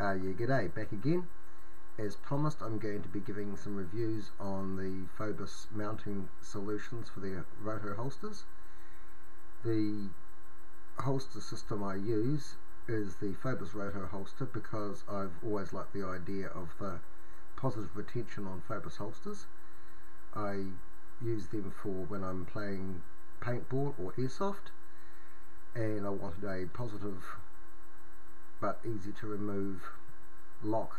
Yeah, g'day, back again. As promised, I'm going to be giving some reviews on the FOBUS mounting solutions for the roto-holsters. The holster system I use is the FOBUS roto-holster because I've always liked the idea of the positive retention on FOBUS holsters. I use them for when I'm playing paintball or airsoft, and I wanted a positive but easy to remove lock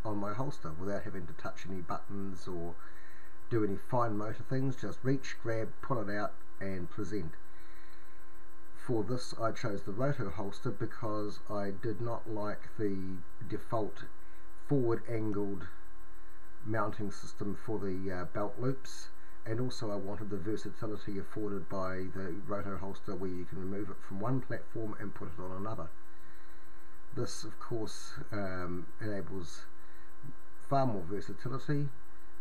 on my holster without having to touch any buttons or do any fine motor things. Just reach, grab, pull it out and present. For this I chose the roto holster because I did not like the default forward angled mounting system for the belt loops, and also I wanted the versatility afforded by the roto holster where you can remove it from one platform and put it on another. This of course enables far more versatility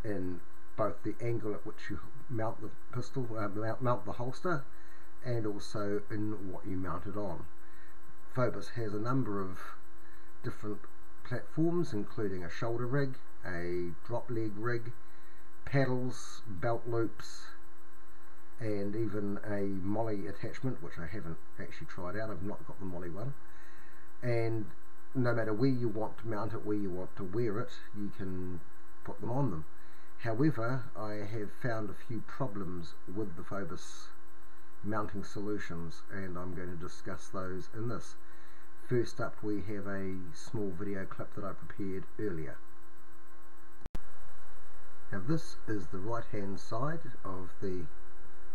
in both the angle at which you mount the pistol, mount the holster, and also in what you mount it on. FOBUS has a number of different platforms, including a shoulder rig, a drop leg rig, paddles, belt loops, and even a molly attachment, which I haven't actually tried out. I've not got the molly one. And no matter where you want to mount it, where you want to wear it, you can put them on them. However, I have found a few problems with the FOBUS mounting solutions, and I'm going to discuss those in this. First up, we have a small video clip that I prepared earlier. Now this is the right hand side of the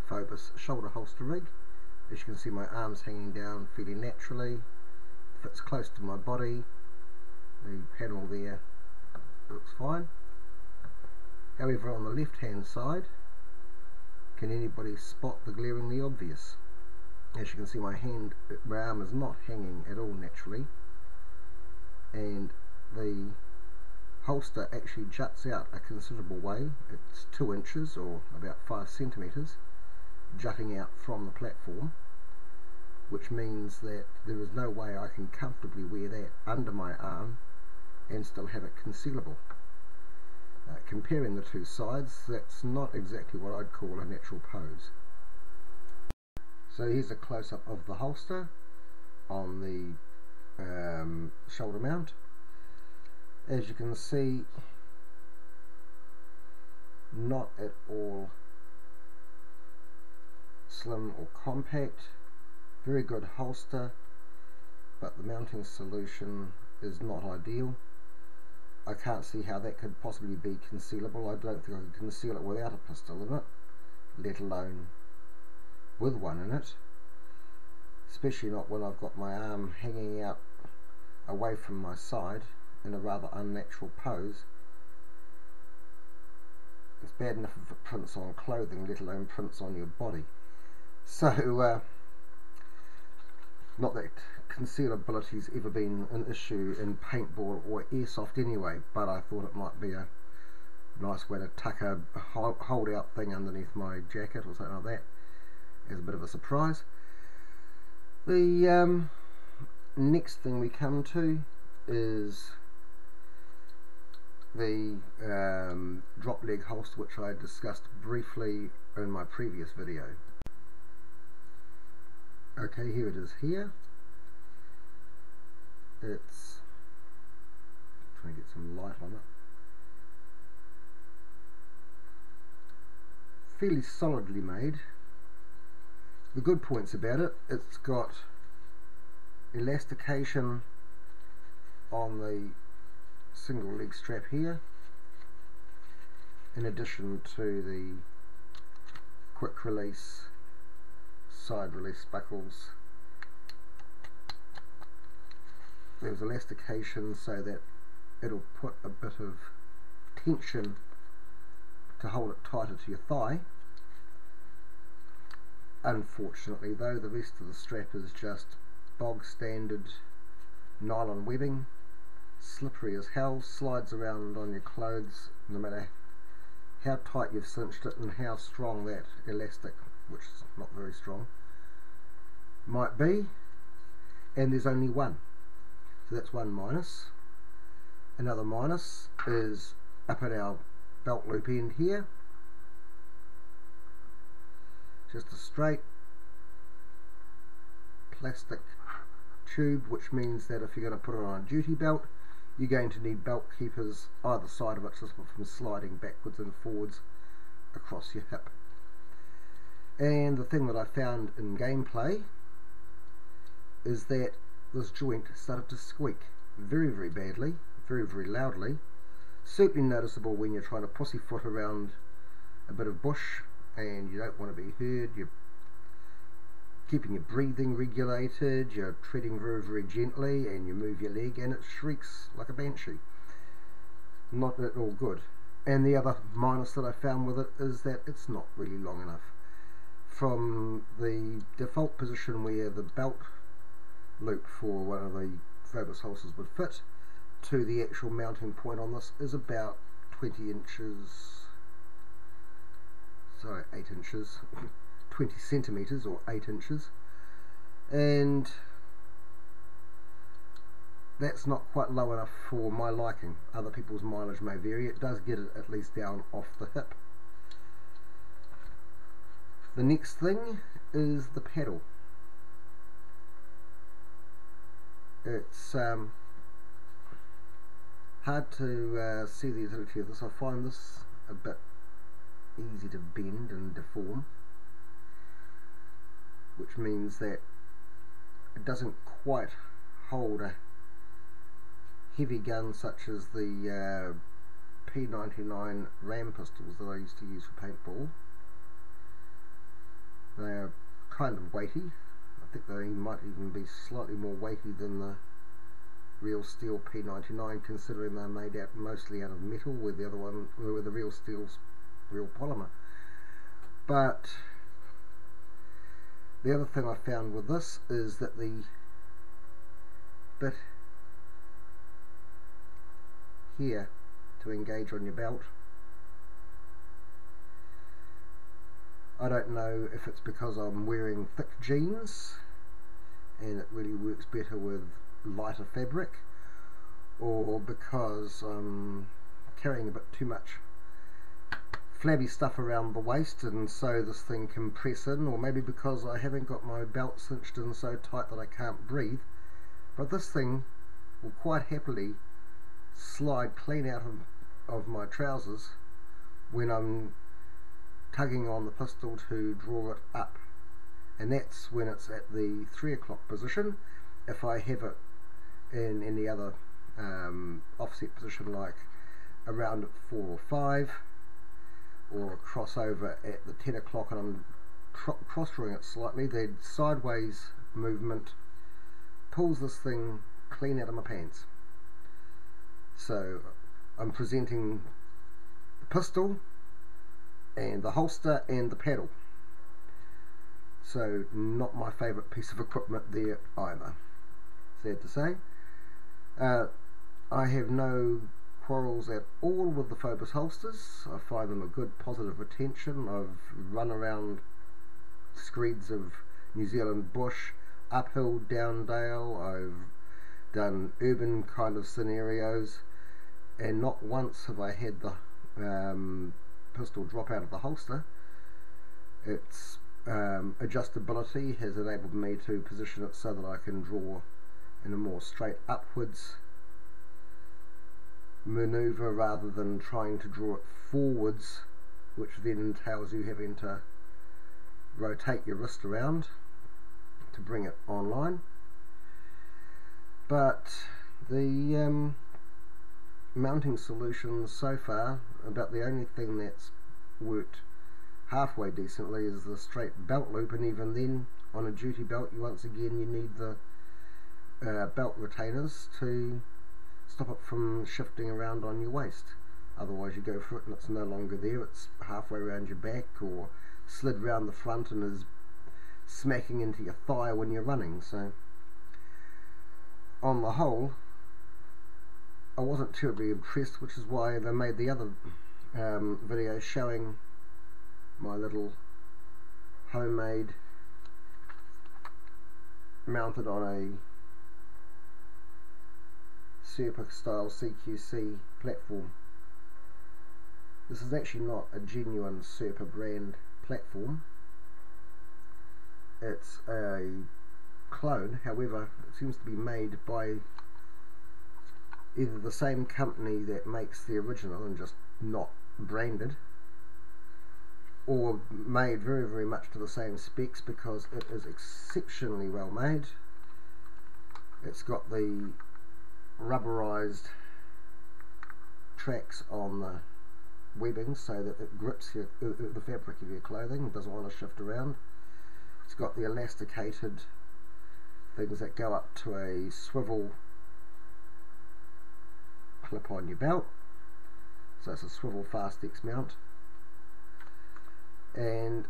FOBUS shoulder holster rig. As you can see, my arms hanging down fairly naturally, fits close to my body. The panel there looks fine. However, on the left hand side, can anybody spot the glaringly obvious? As you can see, my arm is not hanging at all naturally, and the holster actually juts out a considerable way. It's 2 inches or about 5 centimeters jutting out from the platform, which means that there is no way I can comfortably wear that under my arm and still have it concealable. Comparing the two sides, that's not exactly what I'd call a natural pose. So here's a close-up of the holster on the shoulder mount. As you can see, not at all slim or compact. Very good holster, but the mounting solution is not ideal. I can't see how that could possibly be concealable. I don't think I could conceal it without a pistol in it, let alone with one in it, especially not when I've got my arm hanging out away from my side in a rather unnatural pose. It's bad enough if it prints on clothing, let alone prints on your body. So not that concealability's ever been an issue in paintball or airsoft anyway, but I thought it might be a nice way to tuck a hold out thing underneath my jacket or something like that as a bit of a surprise. The next thing we come to is the drop leg holster, which I discussed briefly in my previous video. Okay, here it is here. It's trying to get some light on it. Fairly solidly made. The good points about it, it's got elastication on the single leg strap here, in addition to the quick release side release buckles. There's elastication so that it'll put a bit of tension to hold it tighter to your thigh. Unfortunately though, the rest of the strap is just bog standard nylon webbing, slippery as hell, slides around on your clothes no matter how tight you've cinched it and how strong that elastic, which is not very strong, might be. And there's only one, so that's one minus. Another minus is up at our belt loop end here, just a straight plastic tube, which means that if you're going to put it on a duty belt, you're going to need belt keepers either side of it to stop it from sliding backwards and forwards across your hip. And the thing that I found in gameplay is that this joint started to squeak very, very badly, very, very loudly. Certainly noticeable when you're trying to pussyfoot around a bit of bush and you don't want to be heard, you're keeping your breathing regulated, you're treading very, very gently, and you move your leg and it shrieks like a banshee. Not at all good. And the other minus that I found with it is that it's not really long enough. From the default position where the belt loop for one of the FOBUS holsters would fit to the actual mounting point on this is about 20 inches, sorry, 8 inches, 20 centimeters or 8 inches, and that's not quite low enough for my liking. Other people's mileage may vary. It does get it at least down off the hip. The next thing is the pedal. It's hard to see the utility of this. I find this a bit easy to bend and deform, which means that it doesn't quite hold a heavy gun such as the P99 ram pistols that I used to use for paintball. They're kind of weighty. I think they might even be slightly more weighty than the real steel P99, considering they're made out mostly out of metal, with the other one, with the real steel's real polymer. But the other thing I found with this is that the bit here to engage on your belt, I don't know if it's because I'm wearing thick jeans and it really works better with lighter fabric, or because I'm carrying a bit too much flabby stuff around the waist and so this thing can press in, or maybe because I haven't got my belt cinched in so tight that I can't breathe. But this thing will quite happily slide clean out of my trousers when I'm tugging on the pistol to draw it up, and that's when it's at the 3 o'clock position. If I have it in any other offset position, like around at 4 or 5, or a crossover at the 10 o'clock and I'm cross-drawing it slightly, the sideways movement pulls this thing clean out of my pants. So I'm presenting the pistol and the holster and the paddle. So not my favourite piece of equipment there either, sad to say. I have no quarrels at all with the FOBUS holsters. I find them a good positive retention. I've run around screeds of New Zealand bush, uphill, down dale. I've done urban kind of scenarios, and not once have I had the pistol drop out of the holster. Its adjustability has enabled me to position it so that I can draw in a more straight upwards maneuver rather than trying to draw it forwards, which then entails you having to rotate your wrist around to bring it online. But the mounting solutions so far, about the only thing that's worked halfway decently is the straight belt loop, and even then on a duty belt you need the belt retainers to stop it from shifting around on your waist. Otherwise you go for it and it's no longer there, it's halfway around your back or slid round the front and is smacking into your thigh when you're running. So on the whole I wasn't terribly impressed, which is why they made the other video showing my little homemade, mounted on a Serpa style CQC platform. This is actually not a genuine Serpa brand platform. It's a clone, however it seems to be made by either the same company that makes the original and just not branded, or made very, very much to the same specs, because it is exceptionally well made. It's got the rubberized tracks on the webbing so that it grips the fabric of your clothing, doesn't want to shift around. It's got the elasticated things that go up to a swivel clip on your belt, so it's a swivel Fastex mount, and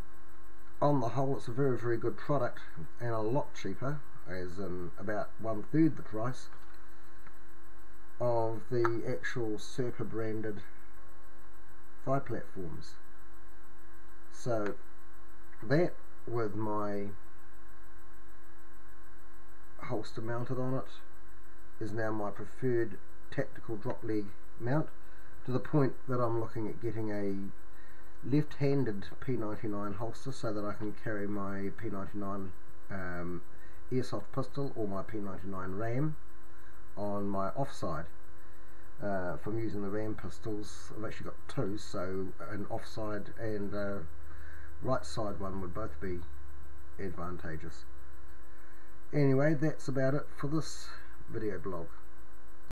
on the whole it's a very, very good product, and a lot cheaper, as in about 1/3 the price of the actual Serpa branded thigh platforms. So that, with my holster mounted on it, is now my preferred tactical drop leg mount, to the point that I'm looking at getting a left-handed P99 holster so that I can carry my P99 airsoft pistol or my P99 ram on my offside. From using the ram pistols, I've actually got two, so an offside and right side one would both be advantageous. Anyway, that's about it for this video blog.